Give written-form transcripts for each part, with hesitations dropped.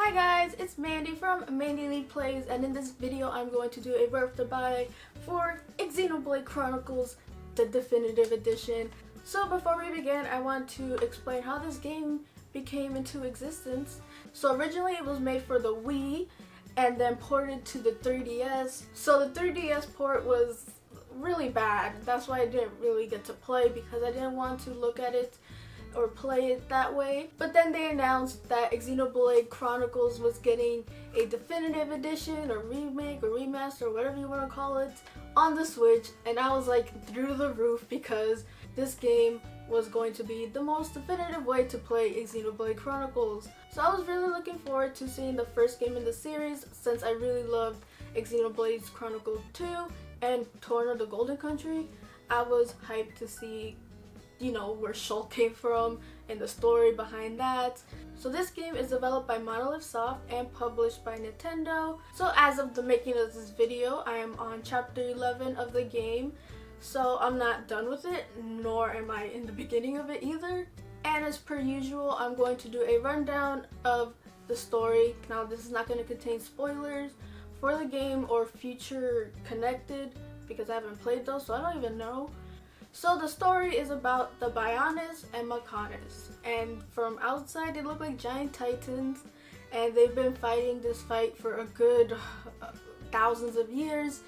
Hi guys, it's Mandy from Mandy Lee Plays, and in this video I'm going to do a birthday buy for Xenoblade Chronicles, the definitive edition. So before we begin, I want to explain how this game became into existence. So originally it was made for the Wii and then ported to the 3DS. So the 3DS port was really bad. That's why I didn't really get to play, because I didn't want to look at it or play it that way. But then they announced that Xenoblade Chronicles was getting a definitive edition or remake or remaster or whatever you want to call it on the Switch, and I was like through the roof because this game was going to be the most definitive way to play Xenoblade Chronicles. So I was really looking forward to seeing the first game in the series, since I really loved Xenoblade Chronicles 2 and Torna the Golden Country. I was hyped to see, you know, where Shulk came from and the story behind that. So this game is developed by Monolith Soft and published by Nintendo. So as of the making of this video, I am on chapter 11 of the game. So I'm not done with it, nor am I in the beginning of it either. And as per usual, I'm going to do a rundown of the story. Now this is not going to contain spoilers for the game or future connected, because I haven't played those, so I don't even know. So the story is about the Bionis and Maconis, and from outside they look like giant titans, and they've been fighting this fight for a good thousands of years,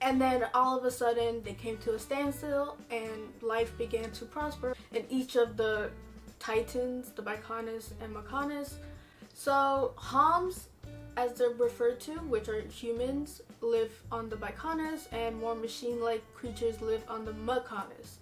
and then all of a sudden they came to a standstill and life began to prosper in each of the titans, the Bionis and Maconis. So Homs, as they're referred to, which are humans, live on the Bionis, and more machine-like creatures live on the Maconis.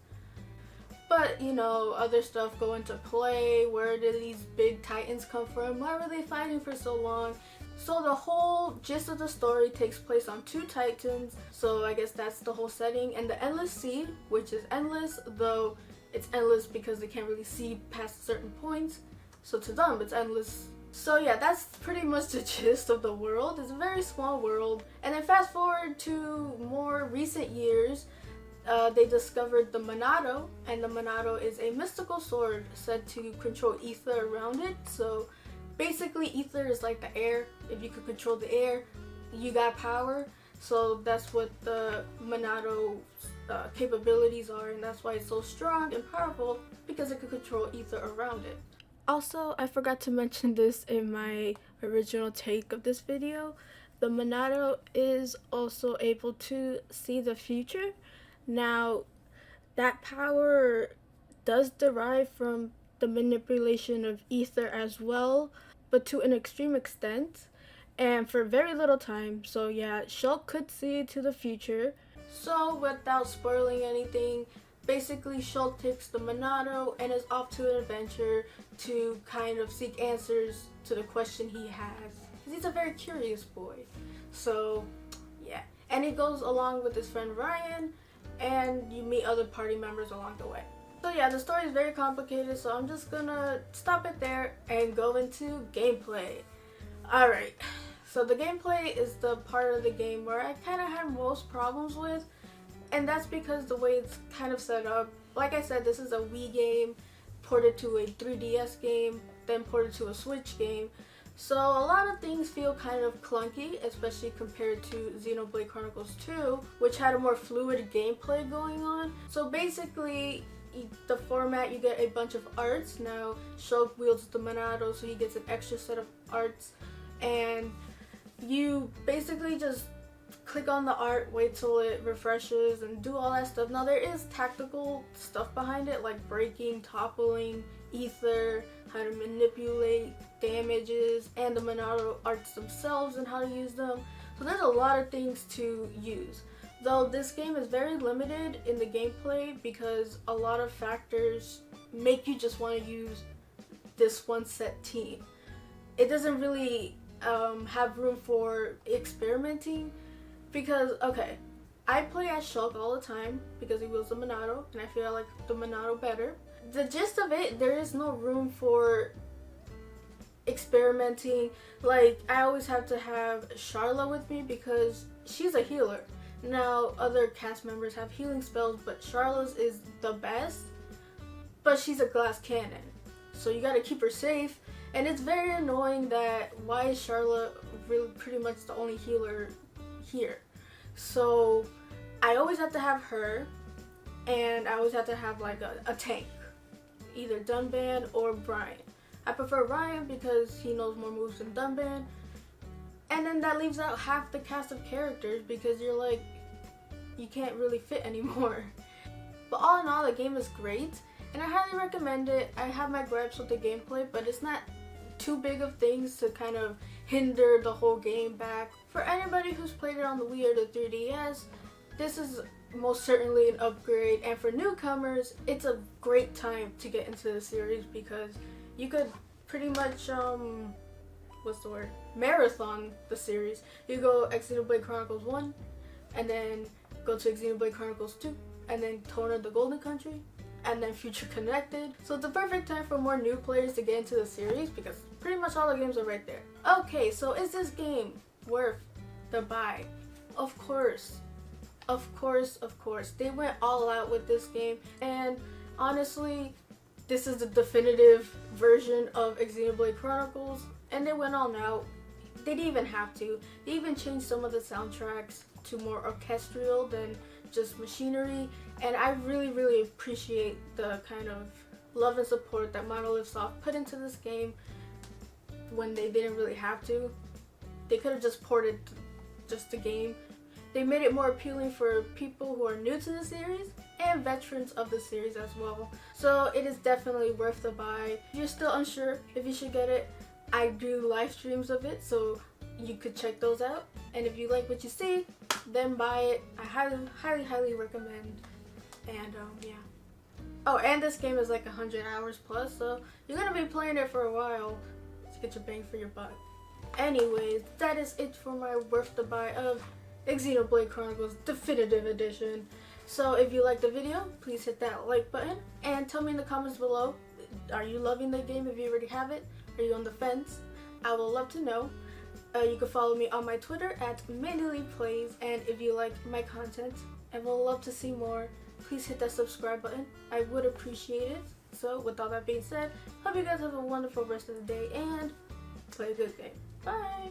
But, you know, other stuff go into play. Where did these big titans come from? Why were they fighting for so long? So the whole gist of the story takes place on two titans, so I guess that's the whole setting. And the Endless Sea, which is endless, though it's endless because they can't really see past certain points, so to them it's endless. So yeah, that's pretty much the gist of the world. It's a very small world. And then fast forward to more recent years, they discovered the Monado, and the Monado is a mystical sword said to control ether around it. So basically ether is like the air. If you could control the air, you got power. So that's what the Monado capabilities are, and that's why it's so strong and powerful, because it could control ether around it. Also, I forgot to mention this in my original take of this video. The Monado is also able to see the future. Now, that power does derive from the manipulation of ether as well, but to an extreme extent and for very little time. So yeah, Shulk could see into the future. So without spoiling anything, basically Shulk takes the Monado and is off to an adventure to kind of seek answers to the question he has. He's a very curious boy. So yeah, and he goes along with his friend Ryan, and you meet other party members along the way. So yeah, the story is very complicated, so I'm just gonna stop it there and go into gameplay. Alright, so the gameplay is the part of the game where I kind of had most problems with. And that's because the way it's kind of set up, like I said, this is a Wii game ported to a 3DS game, then ported to a Switch game. So a lot of things feel kind of clunky, especially compared to Xenoblade Chronicles 2, which had a more fluid gameplay going on. So basically, the format, you get a bunch of arts. Now, Shulk wields the Monado, so he gets an extra set of arts. And you basically just click on the art, wait till it refreshes, and do all that stuff. Now there is tactical stuff behind it, like breaking, toppling, ether, how to manipulate damages, and the Monado arts themselves and how to use them. So there's a lot of things to use. Though this game is very limited in the gameplay because a lot of factors make you just want to use this one set team. It doesn't really have room for experimenting. Because, okay, I play as Shulk all the time because he wields the Monado, and I feel I like the Monado better. The gist of it, there is no room for experimenting. Like, I always have to have Charla with me because she's a healer. Now, other cast members have healing spells, but Charla's is the best, but she's a glass cannon. So you gotta keep her safe, And it's very annoying that why is Charlotte really pretty much the only healer here? So I always have to have her, and I always have to have like a tank, either Dunban or Brian. I prefer Ryan because he knows more moves than Dunban. And then that leaves out half the cast of characters because you're like, you can't really fit anymore. But all in all, the game is great and I highly recommend it. I have my gripes with the gameplay, but it's not too big of things to kind of hinder the whole game back. For anybody who's played it on the Wii or the 3DS, this is most certainly an upgrade, and for newcomers, it's a great time to get into the series because you could pretty much marathon the series. You go Xenoblade Chronicles 1, and then go to Xenoblade Chronicles 2, and then Tona the Golden Country, and then Future Connected. So it's the perfect time for more new players to get into the series because pretty much all the games are right there. Okay, so is this game worth the buy? Of course. Of course, of course. They went all out with this game, and honestly, this is the definitive version of Xenoblade Chronicles, and they went all out. They didn't even have to. They even changed some of the soundtracks to more orchestral than just machinery, and I really appreciate the kind of love and support that Monolith Soft put into this game when they didn't really have to. They could have just ported just the game. They made it more appealing for people who are new to the series and veterans of the series as well. So it is definitely worth the buy. If you're still unsure if you should get it, I do live streams of it, so you could check those out. And if you like what you see, then buy it. I highly recommend. And yeah. Oh, and this game is like 100 hours plus, so you're gonna be playing it for a while to get your bang for your buck. Anyways, that is it for my worth the buy of Xenoblade Chronicles Definitive Edition. So if you liked the video, please hit that like button and tell me in the comments below, are you loving the game if you already have it? Are you on the fence? I would love to know. You can follow me on my Twitter at MandyLeePlays, and if you like my content and would love to see more, please hit that subscribe button. I would appreciate it. So with all that being said, hope you guys have a wonderful rest of the day and play a good game. Bye!